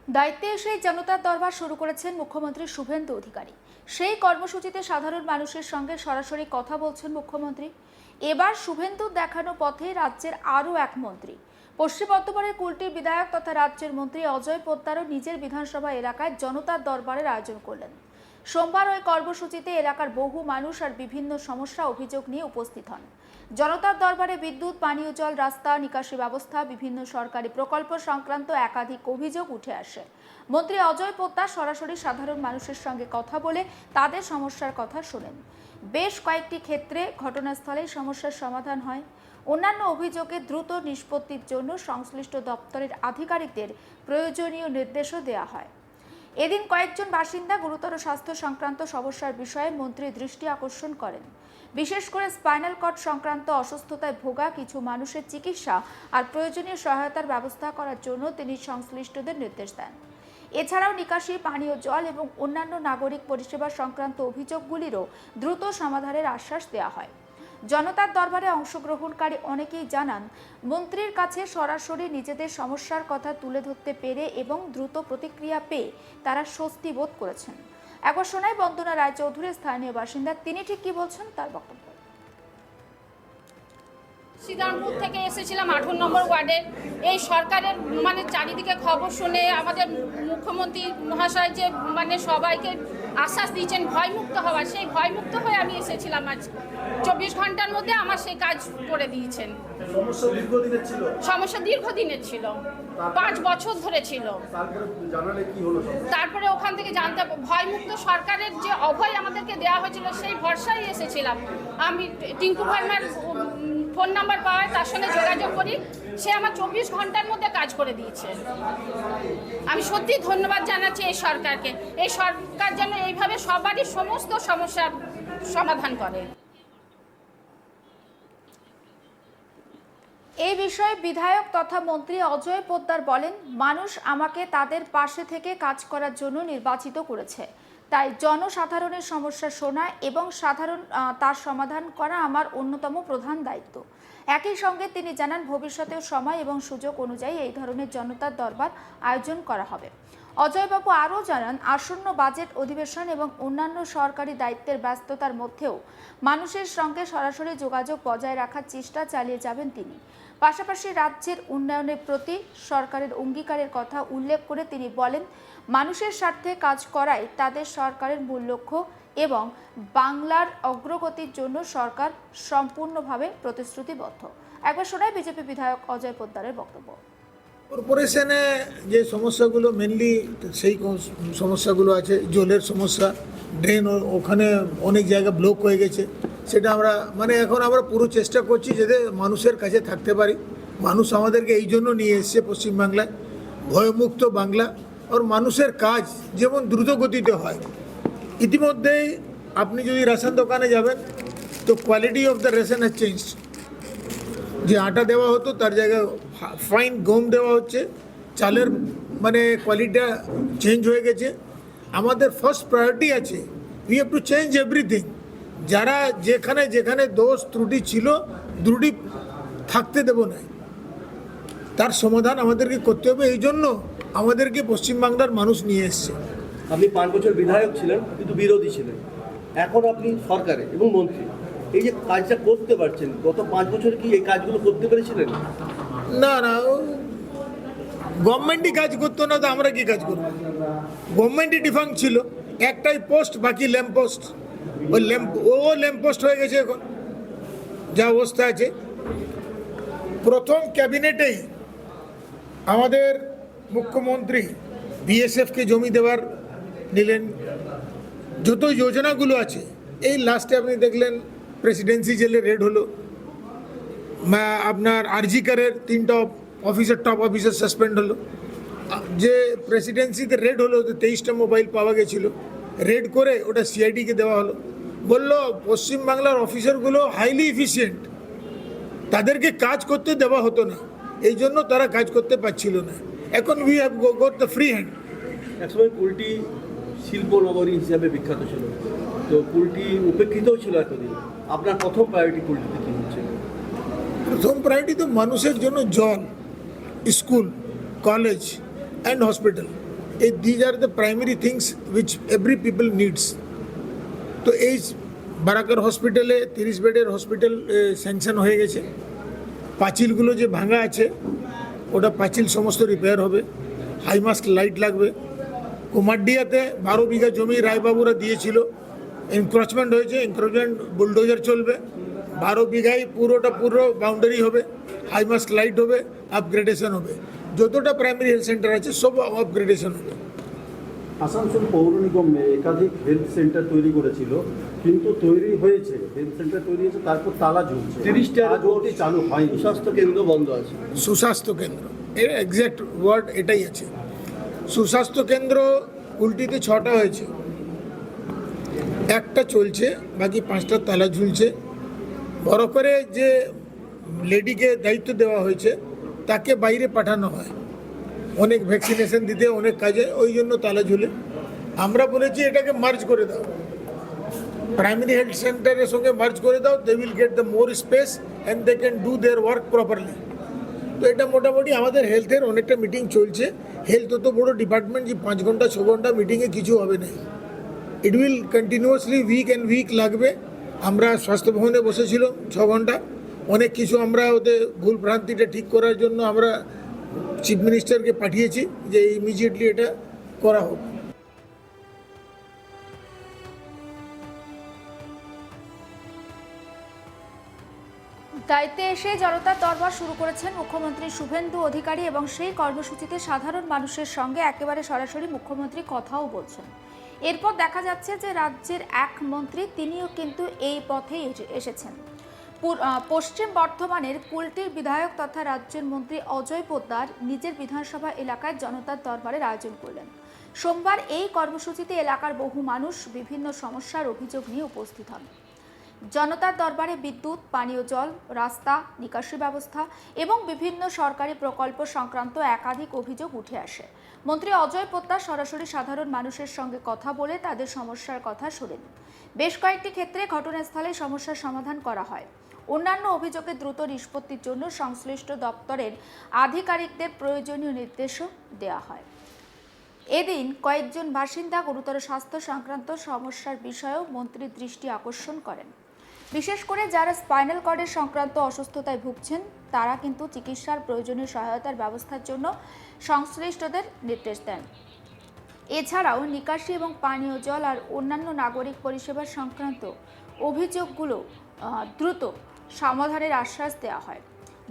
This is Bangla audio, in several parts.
দায়িত্বে এসে জনতার দরবার শুরু করেছেন মুখ্যমন্ত্রী শুভেন্দু অধিকারী। সেই কর্মসূচিতে সাধারণ মানুষের সঙ্গে সরাসরি কথা বলছেন মুখ্যমন্ত্রী। এবার শুভেন্দু দেখানো পথে রাজ্যের আরও এক মন্ত্রী, পশ্চিম বর্ধমানের কুলটির বিধায়ক তথা রাজ্যের মন্ত্রী অজয় পোদ্দারও নিজের বিধানসভা এলাকায় জনতার দরবারের আয়োজন করলেন। সোমবার ওই কর্মসূচিতে এলাকার বহু মানুষ আর বিভিন্ন সমস্যা অভিযোগ নিয়ে উপস্থিত হন। জনতার দরবারে বিদ্যুৎ, পানীয় জল, রাস্তা, নিকাশি ব্যবস্থা, বিভিন্ন সরকারি প্রকল্প সংক্রান্ত একাধিক অভিযোগ উঠে আসে। মন্ত্রী অজয় পোদ্দার সরাসরি সাধারণ মানুষের সঙ্গে কথা বলে তাদের সমস্যার কথা শোনেন। বেশ কয়েকটি ক্ষেত্রে ঘটনাস্থলেই সমস্যার সমাধান হয়। অন্যান্য অভিযোগে দ্রুত নিষ্পত্তির জন্য সংশ্লিষ্ট দপ্তরের আধিকারিকদের প্রয়োজনীয় নির্দেশও দেওয়া হয়। এদিন কয়েকজন বাসিন্দা গুরুতর স্বাস্থ্য সংক্রান্ত সমস্যার বিষয়ে মন্ত্রী দৃষ্টি আকর্ষণ করেন। বিশেষ করে স্পাইনাল কর্ড সংক্রান্ত অসুস্থতায় ভোগা কিছু মানুষের চিকিৎসা আর প্রয়োজনীয় সহায়তার ব্যবস্থা করার জন্য তিনি সংশ্লিষ্টদের নির্দেশ দেন। এছাড়াও নিকাশি, পানীয় জল এবং অন্যান্য নাগরিক পরিষেবা সংক্রান্ত অভিযোগগুলিরও দ্রুত সমাধানের আশ্বাস দেওয়া হয়। জনতার দরবারে অংশগ্রহণকারী অনেকেই জানান, মন্ত্রীর কাছে সরাসরি নিজেদের সমস্যার কথা তুলে ধরতে পেরে এবং দ্রুত প্রতিক্রিয়া পেয়ে তারা স্বস্তি বোধ করেছেন। একবার শোনাই বন্দনা রায়চৌধুরী, স্থানীয় বাসিন্দা, তিনি ঠিক কি বলছেন তার বক্তব্য। শ্রীরামপুর থেকে এসেছিলাম 18 নম্বর ওয়ার্ডের। এই সরকারের চারিদিকে খবর শুনে আমাদের মুখ্যমন্ত্রী মহাশয় যে সবাইকে আশ্বাস দিয়েছেন ভয়মুক্ত হওয়ার, সেই ভয়মুক্ত হয়ে আমি এসেছিলাম। আজ 24 ঘন্টার মধ্যে আমার সেই কাজ করে দিয়েছেন। সমস্যা দীর্ঘদিনের ছিল, 5 বছর ধরে ছিল। তারপরে ওখান থেকে জানতে ভয়মুক্ত সরকারের যে অভয় আমাদেরকে দেওয়া হয়েছিল সেই ভরসায় এসেছিলাম। আমি টিঙ্কু ভার্মার ফোন নাম্বার পাওয়ায় তার সঙ্গে যোগাযোগ করি, সে আমার 24 ঘন্টার মধ্যে কাজ করে দিয়েছে। আমি সত্যি ধন্যবাদ জানাচ্ছি এই সরকারকে। এই সরকার যেন এইভাবে সবারই সমস্ত সমস্যার সমাধান করে। এই বিষয়ে বিধায়ক তথা মন্ত্রী অজয় পোদ্দার বলেন, মানুষ আমাকে তাদের পাশে থেকে কাজ করার জন্য নির্বাচিত করেছে, তাই জনসাধারণের সমস্যা শোনা এবং তার সমাধান করা আমার অন্যতম প্রধান দায়িত্ব। একই সঙ্গে তিনি জানান, ভবিষ্যতেও সময় এবং সুযোগ অনুযায়ী এই ধরনের জনতার দরবার আয়োজন করা হবে। অজয়বাবু আরও জানান, আসন্ন বাজেট অধিবেশন এবং অন্যান্য সরকারি দায়িত্বের ব্যস্ততার মধ্যেও মানুষের সঙ্গে সরাসরি যোগাযোগ বজায় রাখার চেষ্টা চালিয়ে যাবেন তিনি। পাশাপাশি রাজ্যের উন্নয়নের প্রতি সরকারের অঙ্গীকারের কথা উল্লেখ করে তিনি বলেন, মানুষের স্বার্থে কাজ করাই তাদের সরকারের মূল লক্ষ্য এবং বাংলার অগ্রগতির জন্য সরকার সম্পূর্ণভাবে প্রতিশ্রুতিবদ্ধ। একবার শোনায় বিজেপি বিধায়ক অজয় পোদ্দারের বক্তব্য। কর্পোরেশনে যে সমস্যাগুলো মেনলি সেই সমস্যাগুলো আছে, জলের সমস্যা, ড্রেন ওখানে অনেক জায়গা ব্লক হয়ে গেছে, সেটা আমরা এখন আমরা পুরো চেষ্টা করছি যাতে মানুষের কাছে থাকতে পারি। মানুষ আমাদেরকে এই জন্য নিয়ে এসছে পশ্চিমবাংলায়, ভয়মুক্ত বাংলা, আর মানুষের কাজ যেমন দ্রুত গতিতে হয়। ইতিমধ্যেই আপনি যদি রেশন দোকানে যাবেন তো quality of the ration has change. যে আটা দেওয়া হতো তার জায়গায় ফাইন গম দেওয়া হচ্ছে, চালের কোয়ালিটিটা চেঞ্জ হয়ে গেছে। আমাদের ফার্স্ট প্রায়োরিটি আছে, we have to change everything. যারা যেখানে যেখানে দোষ ত্রুটি ছিল, ত্রুটি থাকতে দেব না, তার সমাধান আমাদেরকে করতে হবে। এই জন্য আমাদেরকে পশ্চিমবাংলার মানুষ নিয়ে এসছে। আপনি 5 বছর বিধায়ক ছিলেন কিন্তু বিরোধী ছিলেন, এখন আপনি সরকারে এবং মন্ত্রী, এই যে কাজটা করতে পারছেন, গত 5 বছর কি এই কাজগুলো করতে পেরেছিলেন? না, গভর্নমেন্টই কাজ করতো না তো আমরা কি কাজ করবো? গভর্নমেন্টই ডিফাঙ্ক ছিল, একটাই পোস্ট, বাকি ল্যাম্প পোস্ট। ওই ল্যাম্প পোস্ট হয়ে গেছে এখন যা অবস্থা আছে। প্রথম ক্যাবিনেটেই আমাদের মুখ্যমন্ত্রী বিএসএফকে জমি দেওয়ার নিলেন। যত যোজনাগুলো আছে, এই লাস্টে আপনি দেখলেন প্রেসিডেন্সি জেলে রেড হলো, আপনার আরজিকারের 3টা টপ অফিসার সাসপেন্ড হলো। যে প্রেসিডেন্সিতে রেড হলো, 23টা মোবাইল পাওয়া গেছিলো, রেড করে ওটা সিআইডিকে দেওয়া হলো। বললো পশ্চিমবাংলার অফিসারগুলো হাইলি এফিসিয়েন্ট, তাদেরকে কাজ করতে দেওয়া হতো না, এই জন্য তারা কাজ করতে পারছিল না। এখন we have got the free hand. একসময় কুলটি শিল্প নগরী হিসাবে বিখ্যাত ছিল, তো কুলটি উপেক্ষিতও ছিল এতদিন। আপনার প্রথম প্রায়োরিটি কুলটিতে কী হচ্ছে? প্রথম প্রায়োরিটি তো মানুষের জন্য জল, school, college and hospital, these are the primary things which every people needs. তো এই বারাকার হসপিটালে 30 বেডের হসপিটাল স্যাংশন হয়ে গেছে। পাঁচিলগুলো যে ভাঙা আছে ওটা পাঁচিল সমস্ত রিপেয়ার হবে। হাইমাস্ট লাইট লাগবে। কুমারডিয়াতে 12 বিঘা জমি রায়বাবুরা দিয়েছিল, এনক্রোচমেন্ট হয়েছে, এনক্রোচমেন্ট বুলডোজার চলবে। 12 বিঘায় পুরো বাউন্ডারি হবে, হাইমাস্ট লাইট হবে, আপগ্রেডেশন হবে। যতটা প্রাইমারি হেলথ সেন্টার আছে সব আপগ্রেডেশন হবে। আসানসোল পৌর নিগমে একাধিক হেলথ সেন্টার তৈরি করেছিল, কিন্তু তৈরি হয়েছে, হেলথ সেন্টার তৈরি হয়েছে, তারপর তালা ঝুলছে, 30টার আজ অবধি চালু হয়নি। স্বাস্থ্য কেন্দ্র বন্ধ আছে। সুস্বাস্থ্য কেন্দ্র এর এক্স্যাক্ট ওয়ার্ড এটাই আছে। সুস্বাস্থ্য কেন্দ্র উল্টিতে 6টা হয়েছে, একটা চলছে, বাকি 5টা তালা ঝুলছে। বড় করে যে লেডিকে দায়িত্ব দেওয়া হয়েছে তাকে বাইরে পাঠানো হয় অনেক ভ্যাকসিনেশন দিতে, অনেক কাজে, ওই জন্য তালা ঝুলে। আমরা বলেছি এটাকে মার্জ করে দাও, প্রাইমারি হেলথ সেন্টারের সঙ্গে মার্জ করে দাও, they will get the more space and they can do their work properly. তো এটা মোটামুটি আমাদের হেলথের অনেকটা মিটিং চলছে। হেলথ অত বড় ডিপার্টমেন্ট যে 5 ঘন্টা 6 ঘন্টা মিটিংয়ে কিছু হবে না। ইট উইল কন্টিনিউয়াসলি উইক লাগবে। আমরা স্বাস্থ্য ভবনে বসেছিলাম 6 ঘন্টা, অনেক কিছু আমরা ওদের ভুল ভ্রান্তিটা ঠিক করার জন্য আমরা চিফ মিনিস্টারকে পাঠিয়েছি যে ইমিডিয়েটলি এটা করা হোক। দায়িত্বে এসে জনতার দরবার শুরু করেছেন মুখ্যমন্ত্রী শুভেন্দু অধিকারী এবং সেই কর্মসূচিতে সাধারণ মানুষের সঙ্গে একেবারে সরাসরি মুখ্যমন্ত্রী কথাও বলছেন। এরপর দেখা যাচ্ছে যে রাজ্যের এক মন্ত্রী তিনিও কিন্তু এই পথে এসেছেন। পশ্চিম বর্ধমানের কুলটির বিধায়ক তথা রাজ্যের মন্ত্রী অজয় পোদ্দার নিজের বিধানসভা এলাকায় জনতার দরবারের আয়োজন করলেন। সোমবার এই কর্মসূচিতে এলাকার বহু মানুষ বিভিন্ন সমস্যার অভিযোগ নিয়ে উপস্থিত হন। জনতার দরবারে বিদ্যুৎ, পানীয় জল, রাস্তা, নিকাশি ব্যবস্থা এবং বিভিন্ন সরকারি প্রকল্প সংক্রান্ত একাধিক অভিযোগ উঠে আসে। মন্ত্রী অজয় পোদ্দার সরাসরি সাধারণ মানুষের সঙ্গে কথা বলে তাদের সমস্যার কথা শোনেন। বেশ কয়েকটি ক্ষেত্রে ঘটনাস্থলে সমস্যার সমাধান করা হয়। অন্যান্য অভিযোগের দ্রুত নিষ্পত্তির জন্য সংশ্লিষ্ট দপ্তরের আধিকারিকদের প্রয়োজনীয় নির্দেশও দেওয়া হয়। এদিন কয়েকজন বাসিন্দা গুরুতর স্বাস্থ্য সংক্রান্ত সমস্যার বিষয়েও মন্ত্রীর দৃষ্টি আকর্ষণ করেন। বিশেষ করে যারা স্পাইনাল কর্ডের সংক্রান্ত অসুস্থতায় ভুগছেন তারা কিন্তু চিকিৎসার প্রয়োজনীয় সহায়তার ব্যবস্থার জন্য সংশ্লিষ্টদের নির্দেশ দেন। এছাড়াও নিকাশি এবং পানীয় জল আর অন্যান্য নাগরিক পরিষেবা সংক্রান্ত অভিযোগগুলো দ্রুত সমাধানের আশ্বাস দেওয়া হয়।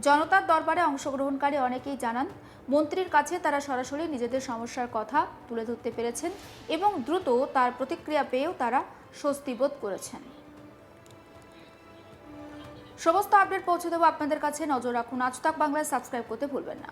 জনতার দরবারে অংশগ্রহণকারী অনেকেই জানান মন্ত্রীর কাছে তারা সরাসরি নিজেদের সমস্যার কথা তুলে ধরতে পেরেছেন এবং দ্রুত তার প্রতিক্রিয়া পেয়েও তারা স্বস্তি বোধ করেছেন। সমস্ত আপডেট পৌঁছে দেবো আপনাদের কাছে, নজর রাখুন। আজ তাক বাংলায় সাবস্ক্রাইব করতে ভুলবেন না।